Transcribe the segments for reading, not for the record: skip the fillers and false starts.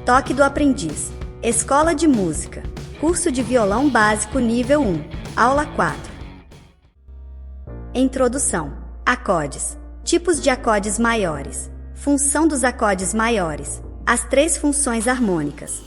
Toque do Aprendiz. Escola de Música. Curso de Violão Básico Nível 1. Aula 4. Introdução. Acordes. Tipos de acordes maiores. Função dos acordes maiores. As 3 funções harmônicas.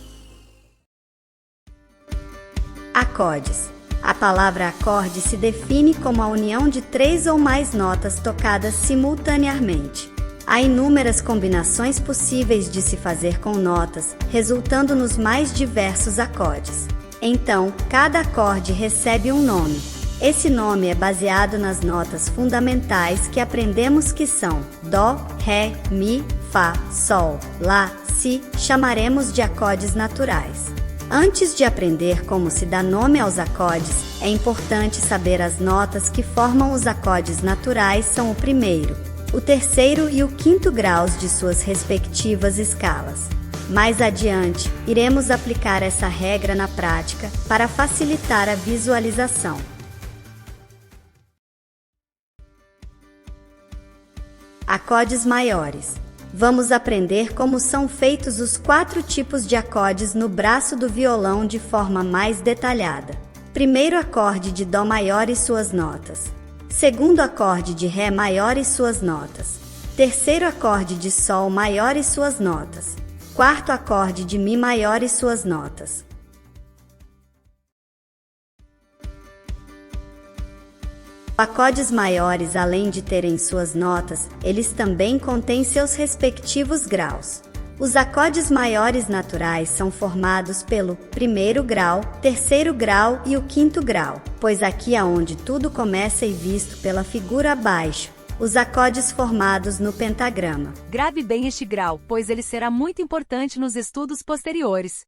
Acordes. A palavra acorde se define como a união de 3 ou mais notas tocadas simultaneamente. Há inúmeras combinações possíveis de se fazer com notas, resultando nos mais diversos acordes. Então, cada acorde recebe um nome. Esse nome é baseado nas notas fundamentais que aprendemos que são Dó, Ré, Mi, Fá, Sol, Lá, Si, chamaremos de acordes naturais. Antes de aprender como se dá nome aos acordes, é importante saber as notas que formam os acordes naturais são o primeiro, o terceiro e o quinto graus de suas respectivas escalas. Mais adiante, iremos aplicar essa regra na prática para facilitar a visualização. Acordes maiores. Vamos aprender como são feitos os 4 tipos de acordes no braço do violão de forma mais detalhada. Primeiro acorde de Dó maior e suas notas. Segundo acorde de Ré maior e suas notas. Terceiro acorde de Sol maior e suas notas. Quarto acorde de Mi maior e suas notas. Acordes maiores, além de terem suas notas, eles também contêm seus respectivos graus. Os acordes maiores naturais são formados pelo primeiro grau, terceiro grau e o quinto grau, pois aqui é onde tudo começa e visto pela figura abaixo, os acordes formados no pentagrama. Grave bem este grau, pois ele será muito importante nos estudos posteriores.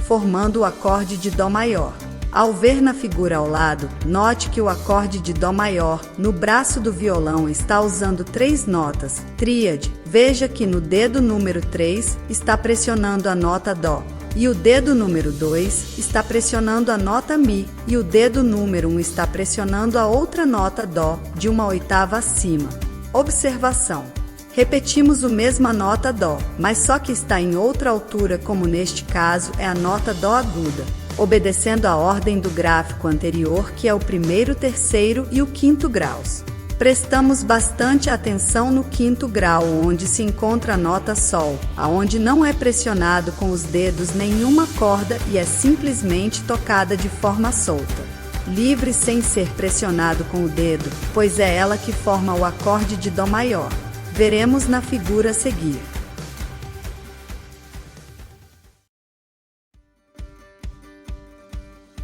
Formando o acorde de Dó maior. Ao ver na figura ao lado, note que o acorde de Dó maior, no braço do violão, está usando 3 notas, tríade. Veja que no dedo número 3 está pressionando a nota Dó, e o dedo número 2 está pressionando a nota Mi, e o dedo número 1 está pressionando a outra nota Dó, de uma oitava acima. Observação. Repetimos a mesma nota Dó, mas só que está em outra altura, como neste caso é a nota Dó aguda, obedecendo a ordem do gráfico anterior, que é o primeiro, terceiro e o quinto graus. Prestamos bastante atenção no quinto grau, onde se encontra a nota Sol, aonde não é pressionado com os dedos nenhuma corda e é simplesmente tocada de forma solta, livre sem ser pressionado com o dedo, pois é ela que forma o acorde de Dó maior. Veremos na figura a seguir.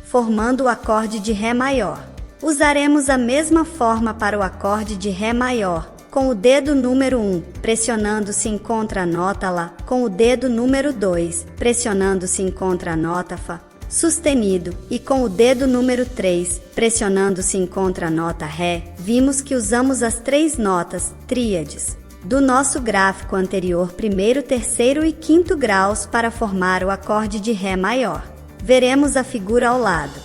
Formando o acorde de Ré maior. Usaremos a mesma forma para o acorde de Ré maior, com o dedo número 1, pressionando se encontra a nota Lá, com o dedo número 2, pressionando se encontra a nota Fá, sustenido, e com o dedo número 3, pressionando se encontra a nota Ré. Vimos que usamos as 3 notas, tríades, do nosso gráfico anterior, primeiro, terceiro e quinto graus para formar o acorde de Ré maior. Veremos a figura ao lado.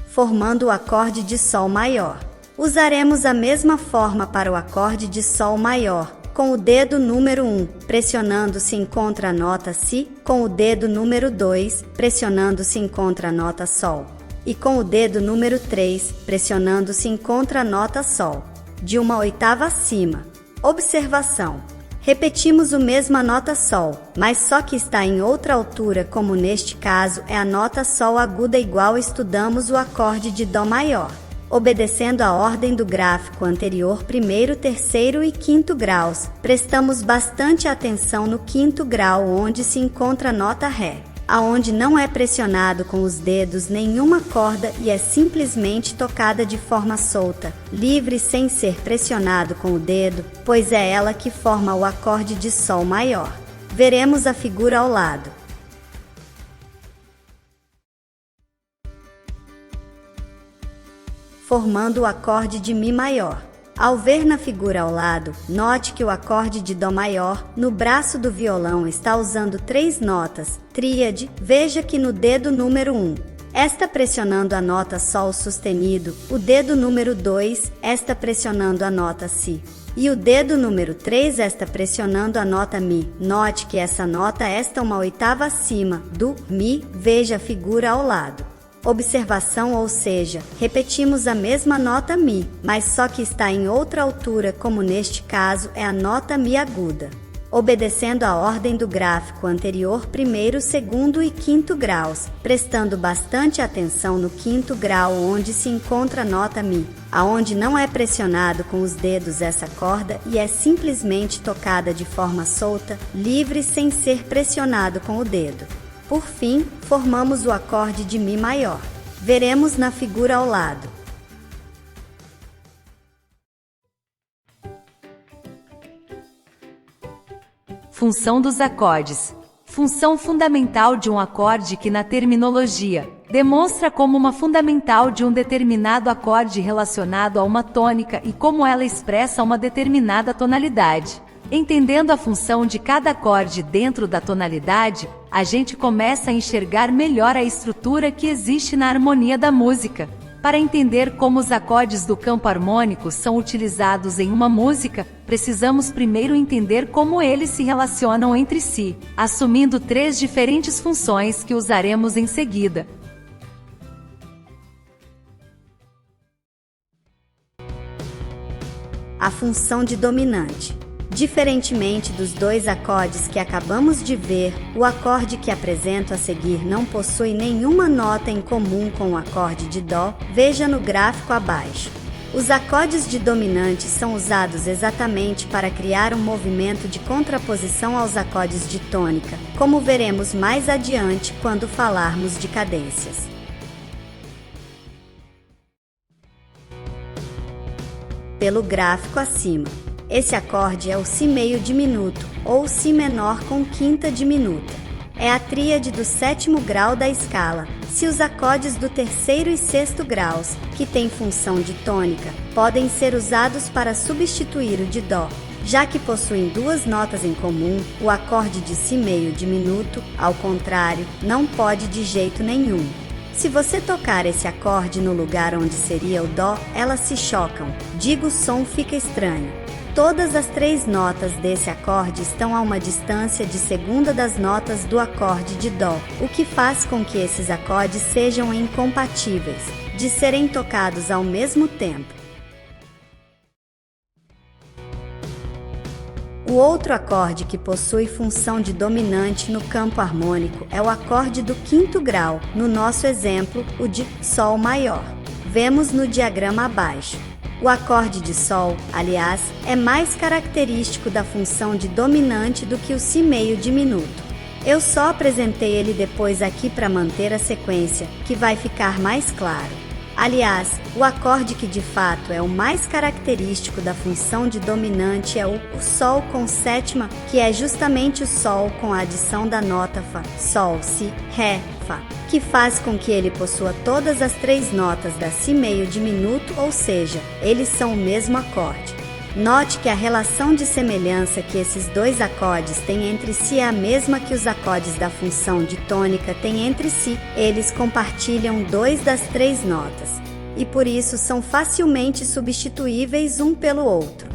Formando o acorde de Sol maior. Usaremos a mesma forma para o acorde de Sol maior, com o dedo número 1, pressionando se encontra a nota Si, com o dedo número 2, pressionando se encontra a nota Sol, e com o dedo número 3, pressionando se encontra a nota Sol, de uma oitava acima. Observação. Repetimos a mesma nota Sol, mas só que está em outra altura, como neste caso é a nota Sol aguda, igual estudamos o acorde de Dó maior, obedecendo a ordem do gráfico anterior, primeiro, terceiro e quinto graus. Prestamos bastante atenção no quinto grau, onde se encontra a nota Ré, aonde não é pressionado com os dedos nenhuma corda e é simplesmente tocada de forma solta, livre sem ser pressionado com o dedo, pois é ela que forma o acorde de Sol maior. Veremos a figura ao lado. Formando o acorde de Mi maior. Ao ver na figura ao lado, note que o acorde de Dó maior, no braço do violão, está usando 3 notas, tríade. Veja que no dedo número 1, esta pressionando a nota Sol sustenido, o dedo número 2, esta pressionando a nota Si. E o dedo número 3 esta pressionando a nota Mi. Note que essa nota está uma oitava acima do Mi, veja a figura ao lado. Observação, ou seja, repetimos a mesma nota Mi, mas só que está em outra altura, como neste caso é a nota Mi aguda. Obedecendo a ordem do gráfico anterior, primeiro, segundo e quinto graus, prestando bastante atenção no quinto grau onde se encontra a nota Mi, aonde não é pressionado com os dedos essa corda e é simplesmente tocada de forma solta, livre sem ser pressionado com o dedo. Por fim, formamos o acorde de Mi maior. Veremos na figura ao lado. Função dos acordes. Função fundamental de um acorde que na terminologia demonstra como uma fundamental de um determinado acorde relacionado a uma tônica e como ela expressa uma determinada tonalidade. Entendendo a função de cada acorde dentro da tonalidade, a gente começa a enxergar melhor a estrutura que existe na harmonia da música. Para entender como os acordes do campo harmônico são utilizados em uma música, precisamos primeiro entender como eles se relacionam entre si, assumindo 3 diferentes funções que usaremos em seguida. A função de dominante. Diferentemente dos 2 acordes que acabamos de ver, o acorde que apresento a seguir não possui nenhuma nota em comum com o acorde de Dó, veja no gráfico abaixo. Os acordes de dominante são usados exatamente para criar um movimento de contraposição aos acordes de tônica, como veremos mais adiante quando falarmos de cadências. Pelo gráfico acima. Esse acorde é o Si meio diminuto, ou Si menor com quinta diminuta. É a tríade do 7º grau da escala. Se os acordes do 3º e 6º graus, que têm função de tônica, podem ser usados para substituir o de Dó. Já que possuem 2 notas em comum, o acorde de Si meio diminuto, ao contrário, não pode de jeito nenhum. Se você tocar esse acorde no lugar onde seria o Dó, elas se chocam. Digo, o som fica estranho. Todas as 3 notas desse acorde estão a uma distância de segunda das notas do acorde de Dó, o que faz com que esses acordes sejam incompatíveis, de serem tocados ao mesmo tempo. O outro acorde que possui função de dominante no campo harmônico é o acorde do 5º grau, no nosso exemplo, o de Sol maior. Vemos no diagrama abaixo. O acorde de Sol, aliás, é mais característico da função de dominante do que o Si meio diminuto. Eu só apresentei ele depois aqui para manter a sequência, que vai ficar mais claro. Aliás, o acorde que de fato é o mais característico da função de dominante é o Sol com sétima, que é justamente o Sol com a adição da nota Fá, Sol, Si, Ré, Fá, que faz com que ele possua todas as 3 notas da Si meio diminuto, ou seja, eles são o mesmo acorde. Note que a relação de semelhança que esses 2 acordes têm entre si é a mesma que os acordes da função de tônica têm entre si. Eles compartilham 2 das 3 notas, e por isso são facilmente substituíveis um pelo outro.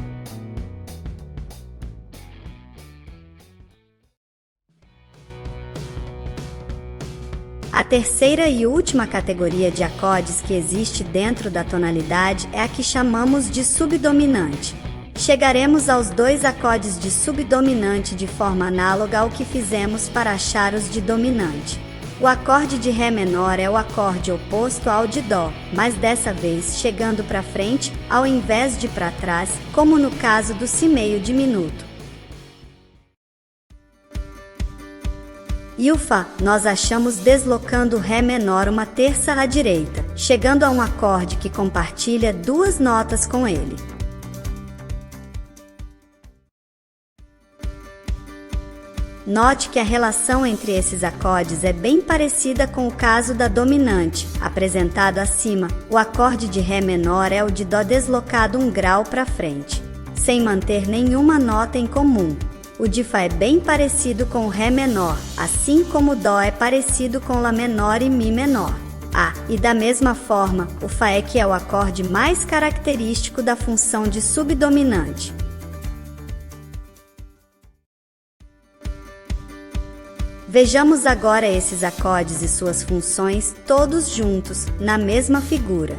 A terceira e última categoria de acordes que existe dentro da tonalidade é a que chamamos de subdominante. Chegaremos aos 2 acordes de subdominante de forma análoga ao que fizemos para achar os de dominante. O acorde de Ré menor é o acorde oposto ao de Dó, mas dessa vez chegando para frente ao invés de para trás, como no caso do Si meio diminuto. E o Fá, nós achamos deslocando o Ré menor uma terça à direita, chegando a um acorde que compartilha 2 notas com ele. Note que a relação entre esses acordes é bem parecida com o caso da dominante, apresentado acima. O acorde de Ré menor é o de Dó deslocado 1 grau para frente, sem manter nenhuma nota em comum. O de Fá é bem parecido com o Ré menor, assim como o Dó é parecido com Lá menor e Mi menor. E da mesma forma, o Fá é que é o acorde mais característico da função de subdominante. Vejamos agora esses acordes e suas funções, todos juntos, na mesma figura.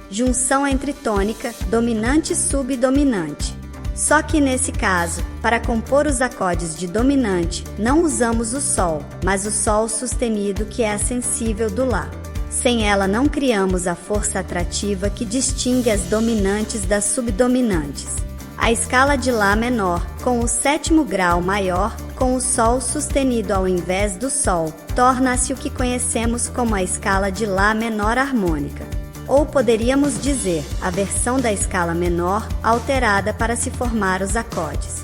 Junção entre tônica, dominante e subdominante. Só que nesse caso, para compor os acordes de dominante, não usamos o Sol, mas o Sol sustenido que é sensível do Lá. Sem ela não criamos a força atrativa que distingue as dominantes das subdominantes. A escala de Lá menor, com o 7º grau maior, com o Sol sustenido ao invés do Sol, torna-se o que conhecemos como a escala de Lá menor harmônica. Ou poderíamos dizer, a versão da escala menor alterada para se formar os acordes.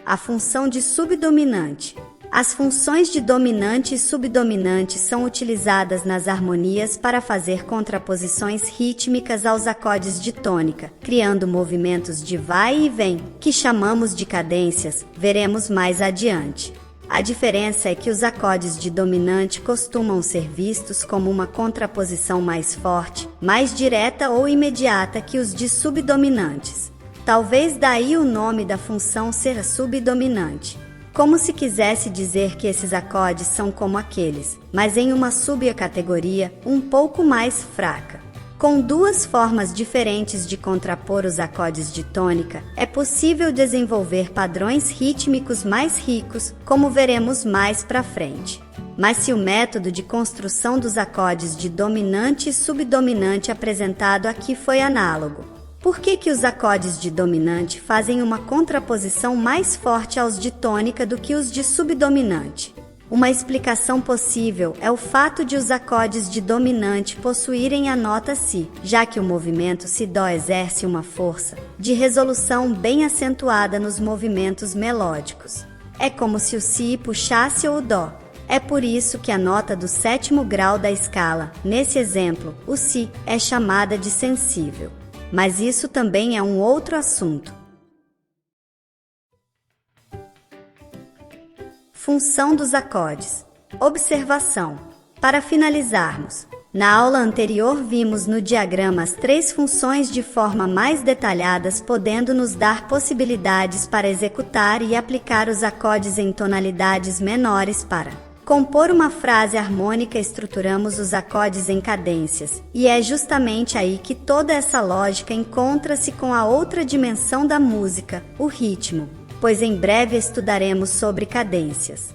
A função de subdominante. As funções de dominante e subdominante são utilizadas nas harmonias para fazer contraposições rítmicas aos acordes de tônica, criando movimentos de vai e vem, que chamamos de cadências, veremos mais adiante. A diferença é que os acordes de dominante costumam ser vistos como uma contraposição mais forte, mais direta ou imediata que os de subdominantes. Talvez daí o nome da função ser subdominante. Como se quisesse dizer que esses acordes são como aqueles, mas em uma subcategoria um pouco mais fraca. Com duas formas diferentes de contrapor os acordes de tônica, é possível desenvolver padrões rítmicos mais ricos, como veremos mais para frente. Mas se o método de construção dos acordes de dominante e subdominante apresentado aqui foi análogo, por que os acordes de dominante fazem uma contraposição mais forte aos de tônica do que os de subdominante? Uma explicação possível é o fato de os acordes de dominante possuírem a nota Si, já que o movimento Si-Dó exerce uma força de resolução bem acentuada nos movimentos melódicos. É como se o Si puxasse o Dó. É por isso que a nota do 7º grau da escala, nesse exemplo, o Si, é chamada de sensível. Mas isso também é um outro assunto. Função dos acordes. Observação. Para finalizarmos, na aula anterior vimos no diagrama as 3 funções de forma mais detalhadas, podendo nos dar possibilidades para executar e aplicar os acordes em tonalidades menores para compor uma frase harmônica. Estruturamos os acordes em cadências, e é justamente aí que toda essa lógica encontra-se com a outra dimensão da música, o ritmo, pois em breve estudaremos sobre cadências.